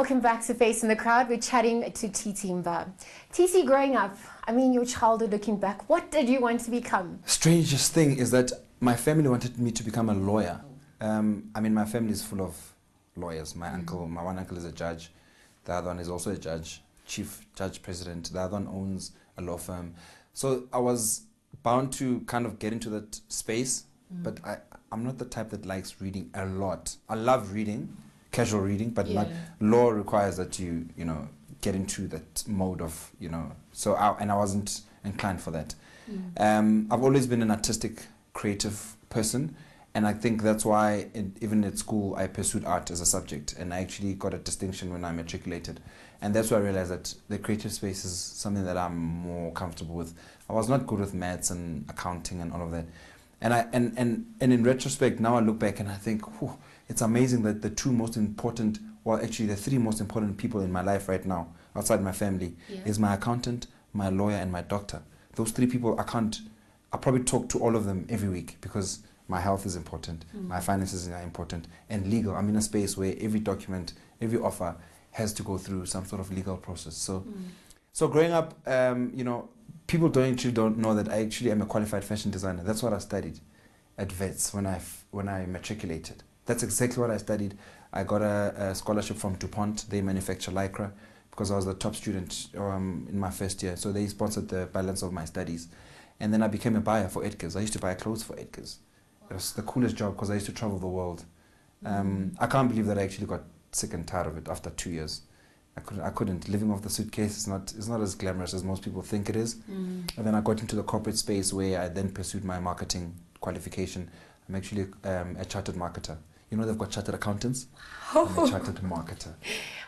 welcome back to Face in the Crowd. We're chatting to TT Mbha. TT, growing up, I mean, your childhood, looking back, what did you want to become? Strangest thing is that my family wanted me to become a lawyer. I mean, my family is full of lawyers. My one uncle is a judge. The other one is also a judge, chief judge president. The other one owns a law firm. So I was bound to kind of get into that space, but I'm not the type that likes reading a lot. I love reading, casual reading, but not law requires that you get into that mode of, so I wasn't inclined for that. I've always been an artistic, creative person, and I think that's why even at school I pursued art as a subject, and I actually got a distinction when I matriculated. And that's why I realized that the creative space is something that I'm more comfortable with. I was not good with maths and accounting and all of that. And in retrospect, now I look back and I think, whew, it's amazing that the two most important, well, actually the three most important people in my life right now, outside my family, is my accountant, my lawyer, and my doctor. Those three people, I probably talk to all of them every week because my health is important, my finances are important, and legal. I'm in a space where every document, every offer has to go through some sort of legal process. So growing up, people don't know that I actually am a qualified fashion designer. That's what I studied at Vets when I matriculated. That's exactly what I studied. I got a scholarship from DuPont. They manufacture Lycra because I was the top student in my first year. So they sponsored the balance of my studies. And then I became a buyer for Edgar's. I used to buy clothes for Edgar's. It was the coolest job because I used to travel the world. I can't believe that I actually got sick and tired of it after 2 years. I couldn't. Living off the suitcase is not as glamorous as most people think it is. And then I got into the corporate space where I then pursued my marketing qualification. I'm actually a chartered marketer. They've got chartered accountants. I'm a chartered marketer.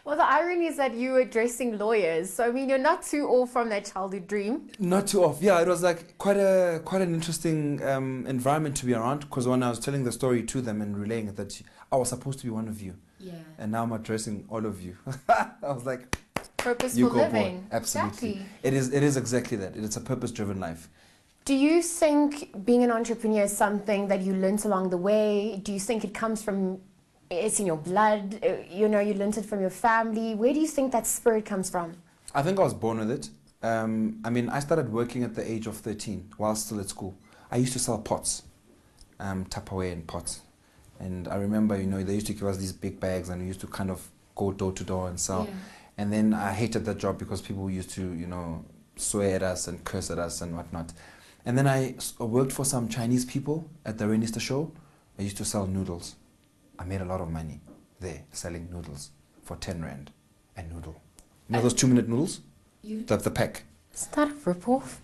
Well, the irony is that you were addressing lawyers. So, I mean, you're not too off from that childhood dream. Not too off. Yeah, it was like quite an interesting environment to be around, because when I was telling the story to them and relaying it, that I was supposed to be one of you. Yeah. And now I'm addressing all of you. I was like, purposeful you go living. Boy. Absolutely. Exactly. It is exactly that. It's a purpose-driven life. Do you think being an entrepreneur is something that you learnt along the way? Do you think it comes from, it's in your blood? You learnt it from your family? Where do you think that spirit comes from? I think I was born with it. I started working at the age of 13 while still at school. I used to sell pots, Tupperware and pots. And I remember, they used to give us these big bags and we used to kind of go door to door and sell. Yeah. And then I hated that job because people used to, swear at us and curse at us and whatnot. And then I worked for some Chinese people at the Rainister show. I used to sell noodles. I made a lot of money there selling noodles for 10 Rand a noodle. You know those 2-minute noodles? The pack. Is that a rip-off?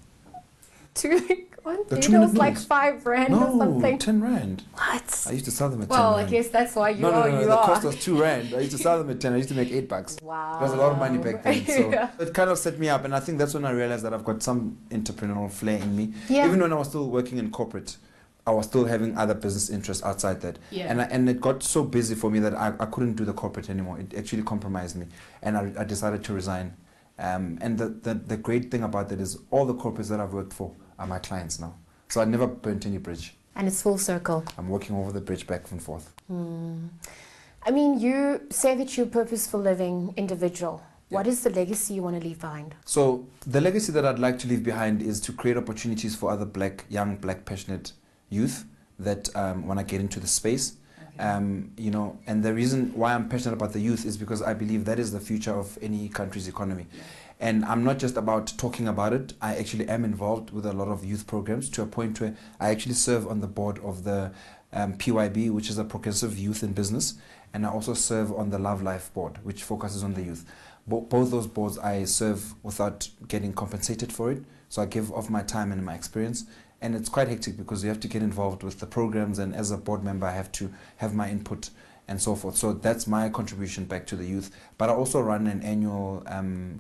One noodle's like 5 Rand or something. No, 10 Rand. What? I used to sell them at 10 Well, Rand. I guess that's why you are. The cost was 2 Rand. I used to sell them at 10. I used to make $8. Wow. It was a lot of money back then. So it kind of set me up. And I think that's when I realized that I've got some entrepreneurial flair in me. Yeah. Even when I was still working in corporate, I was still having other business interests outside that. Yeah. And it got so busy for me that I couldn't do the corporate anymore. It actually compromised me. And I decided to resign. And the great thing about that is all the corporates that I've worked for are my clients now. So I never burnt any bridge. And it's full circle. I'm walking over the bridge back and forth. I mean, you say that you're a purposeful living individual. Yeah. What is the legacy you want to leave behind? So the legacy that I'd like to leave behind is to create opportunities for other young black passionate youth that want to get into the space. Okay. And the reason why I'm passionate about the youth is because I believe that is the future of any country's economy. Yeah. And I'm not just about talking about it. I actually am involved with a lot of youth programs to a point where I actually serve on the board of the PYB, which is a Progressive Youth in Business. And I also serve on the Love Life board, which focuses on the youth. Both those boards I serve without getting compensated for it. So I give of my time and my experience. And it's quite hectic because you have to get involved with the programs. And as a board member, I have to have my input and so forth. So that's my contribution back to the youth. But I also run an annual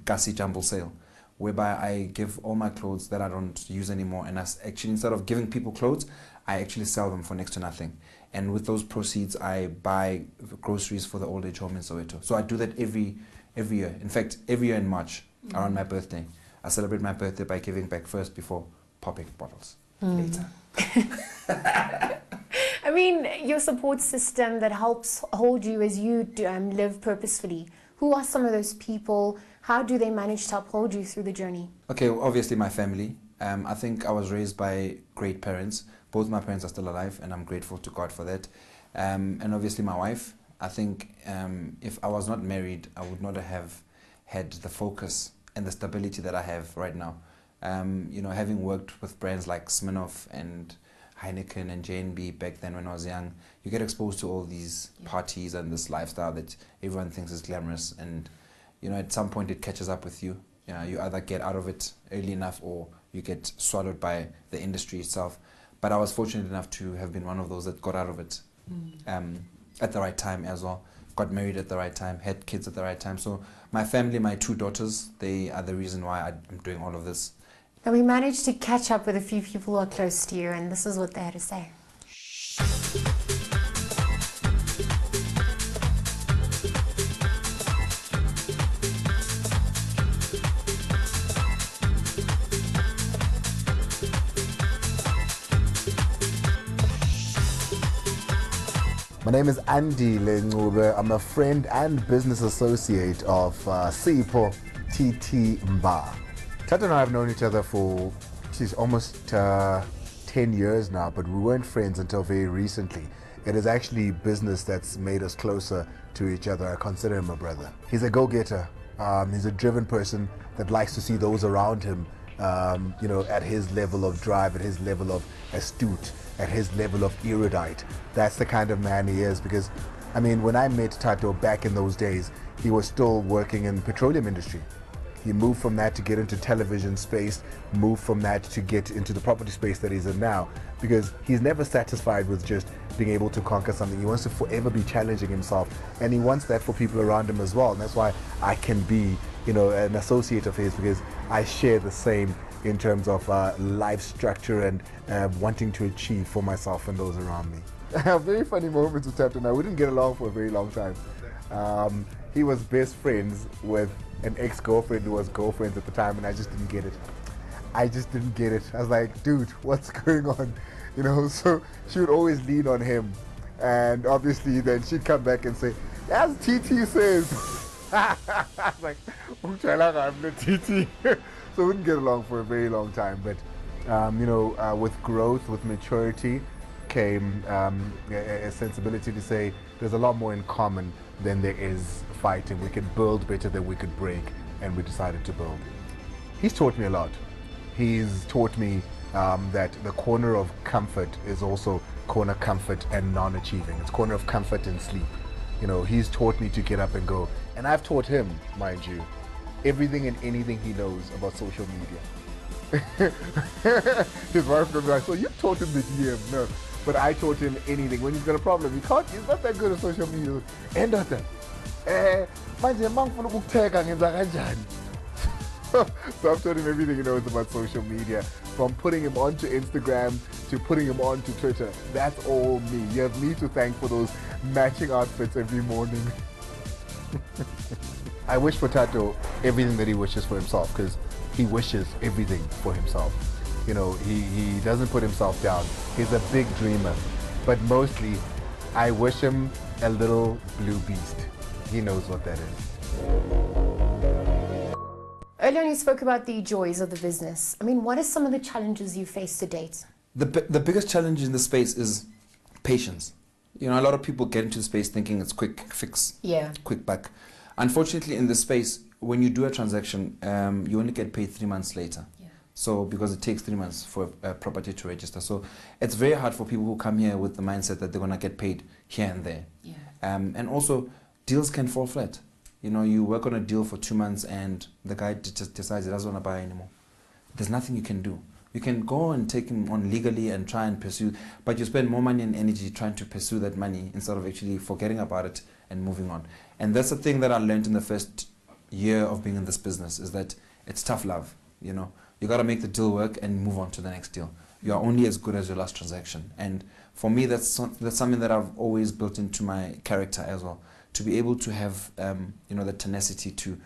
Kasi Jumble sale, whereby I give all my clothes that I don't use anymore, and actually, instead of giving people clothes, I actually sell them for next to nothing. And with those proceeds, I buy groceries for the old age home in Soweto. So I do that every year. In fact, every year in March, around my birthday. I celebrate my birthday by giving back first before popping bottles later. I mean, your support system that helps hold you as you live purposefully, Who are some of those people? How do they manage to uphold you through the journey? Okay, obviously my family. I think I was raised by great parents. Both my parents are still alive, and I'm grateful to God for that. And obviously my wife. I think if I was not married, I would not have had the focus and the stability that I have right now. You know, having worked with brands like Smirnoff and Heineken and J&B back then when I was young, you get exposed to all these parties and this lifestyle that everyone thinks is glamorous, and you know, at some point it catches up with you. You either get out of it early enough or you get swallowed by the industry itself. But I was fortunate enough to have been one of those that got out of it at the right time as well. Got married at the right time, had kids at the right time. So my family, my 2 daughters, they are the reason why I'm doing all of this. And we managed to catch up with a few people who are close to you, and this is what they had to say. My name is Andy Leonora. I'm a friend and business associate of Sipho TT Mbha. Tata and I have known each other for almost 10 years now, but we weren't friends until very recently. It is actually business that's made us closer to each other. I consider him a brother. He's a go-getter. He's a driven person that likes to see those around him, you know, at his level of drive, at his level of astute, at his level of erudite. That's the kind of man he is, because, I mean, when I met Tato back in those days, he was still working in the petroleum industry. He moved from that to get into television space, moved from that to get into the property space that he's in now, because he's never satisfied with just being able to conquer something. He wants to forever be challenging himself, and he wants that for people around him as well. And that's why I can be, you know, an associate of his, because I share the same in terms of life structure and wanting to achieve for myself and those around me. I have very funny moments with Tato. Now, we didn't get along for a very long time. He was best friends with an ex-girlfriend who was girlfriends at the time, and I just didn't get it. I just didn't get it. I was like, dude, what's going on? You know, so she would always lean on him, and obviously then she'd come back and say, as TT says. I was like, I'm the TT. So we didn't get along for a very long time, but you know, with growth, with maturity came a sensibility to say there's a lot more in common than there is fighting. We can build better than we could break, and we decided to build. He's taught me a lot. He's taught me that the corner of comfort is also corner comfort and non-achieving. It's corner of comfort and sleep. You know, he's taught me to get up and go. And I've taught him, mind you, everything and anything he knows about social media. His wife goes like, so you taught him the DM? No. But I taught him anything. When he's got a problem, he's not that good at social media. And that. So I've taught him everything he knows about social media, from putting him onto Instagram to putting him onto Twitter. That's all me. You have me to thank for those matching outfits every morning. I wish for Tato everything that he wishes for himself, because he wishes everything for himself. You know, he doesn't put himself down. He's a big dreamer. But mostly, I wish him a little blue beast. He knows what that is. Earlier on you spoke about the joys of the business. I mean, what are some of the challenges you faced to date? The biggest challenge in the space is patience. You know, a lot of people get into the space thinking it's quick fix, quick buck. Unfortunately, in this space, when you do a transaction, you only get paid 3 months later. So, because it takes 3 months for a property to register. So, it's very hard for people who come here with the mindset that they're going to get paid here and there. And also, deals can fall flat. You know, you work on a deal for 2 months and the guy just decides he doesn't want to buy anymore. There's nothing you can do. You can go and take him on legally and try and pursue, but you spend more money and energy trying to pursue that money instead of actually forgetting about it and moving on. And that's the thing that I learned in the first year of being in this business, is that it's tough love. You know, you got to make the deal work and move on to the next deal. You are only as good as your last transaction. And for me, that's something that I've always built into my character as well, to be able to have you know, the tenacity to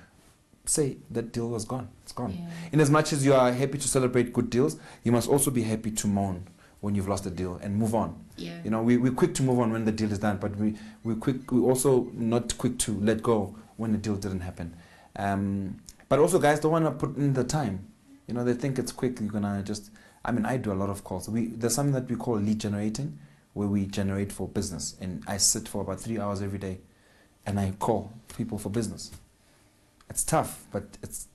say that deal was gone. It's gone. In as much as you are happy to celebrate good deals, you must also be happy to mourn when you've lost a deal and move on. You know, we're quick to move on when the deal is done, but we're also not quick to let go when the deal didn't happen. But also guys don't want to put in the time. You know, they think it's quick. You're gonna just. I mean, I do a lot of calls. There's something that we call lead generating, where we generate for business, and I sit for about 3 hours every day, and I call people for business. It's tough, but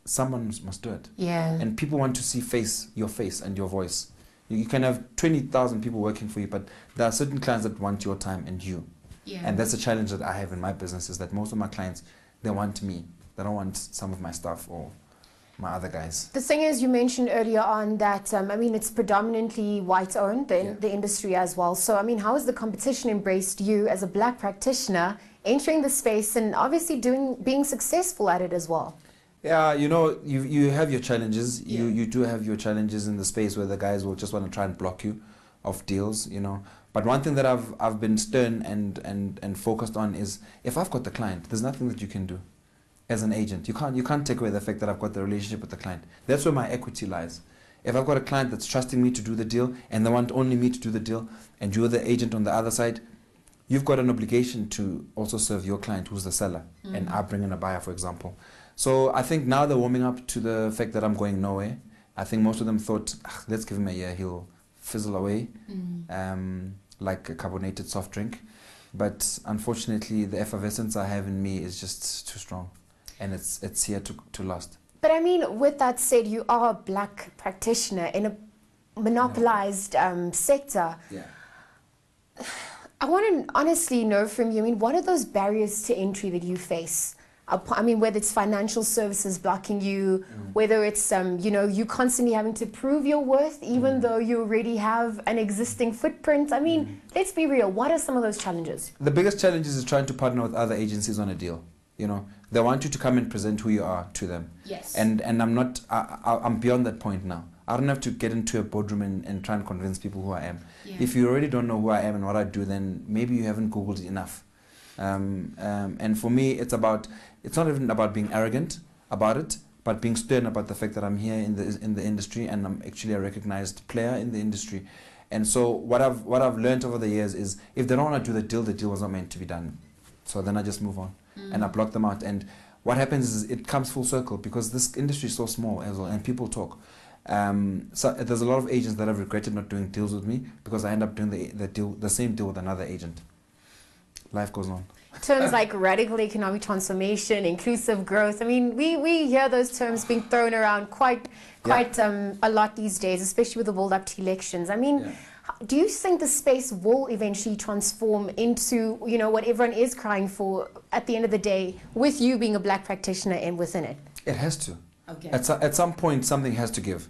someone must do it. Yeah. And people want to see your face and your voice. You can have 20,000 people working for you, but there are certain clients that want your time and you. Yeah. And that's a challenge that I have in my business, is that most of my clients, they want me. They don't want some of my staff or my other guys. The thing is, you mentioned earlier on that, I mean, it's predominantly white-owned, the industry as well. So, I mean, how has the competition embraced you as a black practitioner entering the space and obviously being successful at it as well? Yeah, you know, you have your challenges. Yeah. You do have your challenges in the space where the guys will just want to try and block you of deals, you know. But one thing that I've been stern and focused on is, if I've got the client, there's nothing that you can do. As an agent, you can't take away the fact that I've got the relationship with the client. That's where my equity lies. If I've got a client that's trusting me to do the deal, and they want only me to do the deal, and you're the agent on the other side, you've got an obligation to also serve your client, who's the seller, and I bring in a buyer, for example. So I think now they're warming up to the fact that I'm going nowhere. I think most of them thought, let's give him a year, he'll fizzle away, like a carbonated soft drink. But unfortunately, the effervescence I have in me is just too strong. And it's here to last. But I mean, with that said, you are a black practitioner in a monopolized sector. Yeah. I want to honestly know from you, I mean, what are those barriers to entry that you face? I mean, whether it's financial services blocking you, whether it's, you know, you constantly having to prove your worth, even though you already have an existing footprint. I mean, let's be real. What are some of those challenges? The biggest challenge is trying to partner with other agencies on a deal. You know, they want you to come and present who you are to them. Yes. And I'm beyond that point now. I don't have to get into a boardroom and try and convince people who I am. Yeah. If you already don't know who I am and what I do, then maybe you haven't Googled enough. And for me, it's not even about being arrogant about it, but being stern about the fact that I'm here in the industry, and I'm actually a recognized player in the industry. And so what I've learned over the years is, if they don't want to do the deal was not meant to be done. So then I just move on and I block them out. And what happens is it comes full circle, because this industry is so small as well, and people talk. So there's a lot of agents that have regretted not doing deals with me, because I end up doing the same deal with another agent. Life goes on. Terms like radical economic transformation, inclusive growth. I mean, we hear those terms being thrown around quite a lot these days, especially with the build up to elections. I mean, do you think the space will eventually transform into, you know, what everyone is crying for at the end of the day, with you being a black practitioner and within it? It has to. Okay. At some point, something has to give.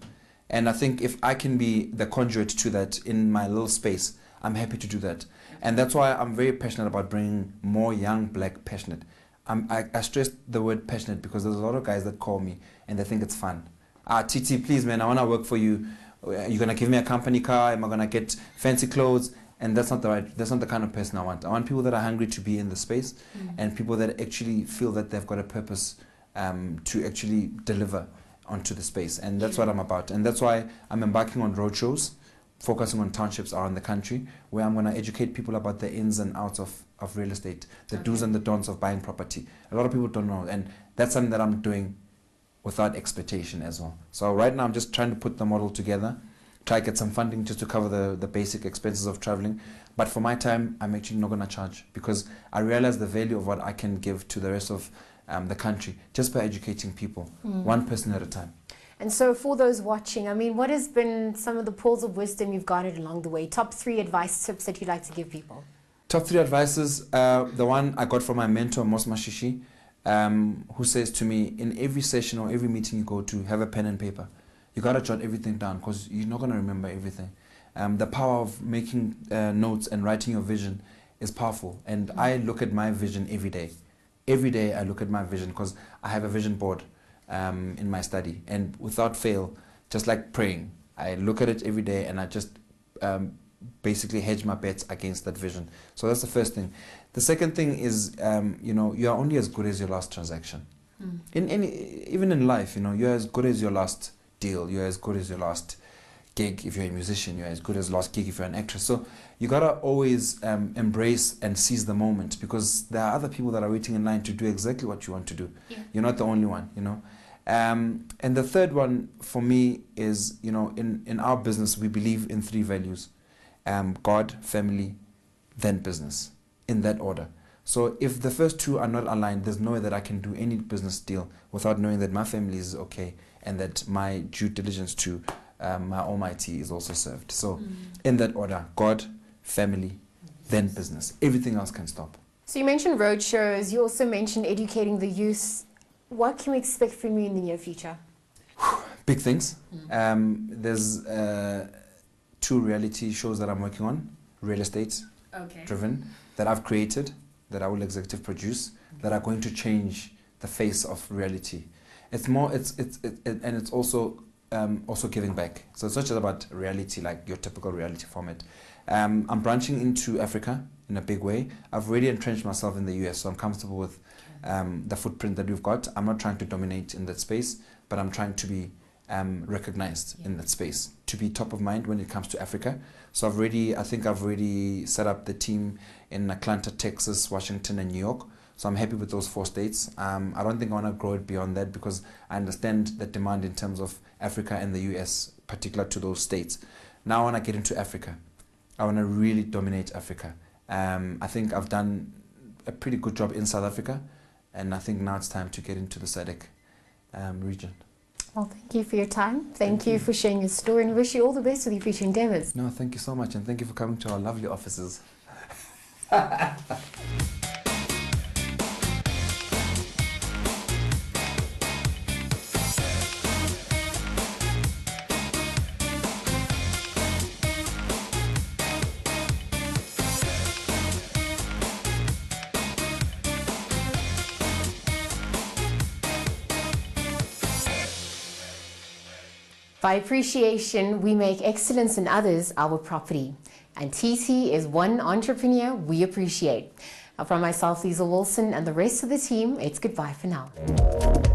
And I think if I can be the conduit to that in my little space, I'm happy to do that. And that's why I'm very passionate about bringing more young black passionate. I stress the word passionate, because there's a lot of guys that call me and they think it's fun. TT, please, man, I want to work for you. You're going to give me a company car? Am I going to get fancy clothes? And that's not the kind of person I want. I want people that are hungry to be in the space, and people that actually feel that they've got a purpose to actually deliver onto the space. And that's what I'm about. And that's why I'm embarking on roadshows, focusing on townships around the country, where I'm going to educate people about the ins and outs of real estate, the do's and the don'ts of buying property. A lot of people don't know, and that's something that I'm doing without expectation as well. So right now I'm just trying to put the model together, try to get some funding just to cover the basic expenses of traveling. But for my time, I'm actually not going to charge, because I realize the value of what I can give to the rest of the country just by educating people, one person at a time. And so for those watching, I mean, what has been some of the pearls of wisdom you've garnered along the way? Top 3 advice tips that you'd like to give people? Top 3 advices, the one I got from my mentor, Mos Mashishi, who says to me, in every session or every meeting you go to, have a pen and paper. You got to jot everything down, because you're not going to remember everything. The power of making notes and writing your vision is powerful. And I look at my vision every day. Every day I look at my vision, because I have a vision board in my study. And without fail, just like praying, I look at it every day, and I just basically hedge my bets against that vision. So that's the first thing. The second thing is, you know, you are only as good as your last transaction. Even in life, you know, you're as good as your last deal. You're as good as your last gig if you're a musician, you're as good as last gig if you're an actress. So you gotta always embrace and seize the moment, because there are other people that are waiting in line to do exactly what you want to do. Yeah. You're not the only one, you know. And the third one for me is, you know, in our business we believe in 3 values: God, family, then business, in that order. So if the first 2 are not aligned, there's no way that I can do any business deal without knowing that my family is okay and that my due diligence to my Almighty is also served. So in that order: God, family, then business. Everything else can stop. So you mentioned road shows. You also mentioned educating the youth. What can we expect from you in the near future? Big things. There's 2 reality shows that I'm working on, real estate driven, that I've created, that I will executive produce, that are going to change the face of reality. It's more, and it's also giving back. So it's not just about reality like your typical reality format. I'm branching into Africa in a big way. I've already entrenched myself in the US, so I'm comfortable with the footprint that we've got. I'm not trying to dominate in that space, but I'm trying to be recognized in that space, to be top of mind when it comes to Africa. So I think I've already set up the team in Atlanta, Texas, Washington, and New York. So I'm happy with those 4 states. I don't think I want to grow it beyond that, because I understand the demand in terms of Africa and the US, particular to those states. Now I want to get into Africa. I want to really dominate Africa. I think I've done a pretty good job in South Africa, and I think now it's time to get into the SADC region. Well, thank you for your time. Thank you for sharing your story, and we wish you all the best with your future endeavors. No, thank you so much, and thank you for coming to our lovely offices. By appreciation, we make excellence in others our property. And TT is one entrepreneur we appreciate. From myself, Lisa Wilson, and the rest of the team, it's goodbye for now.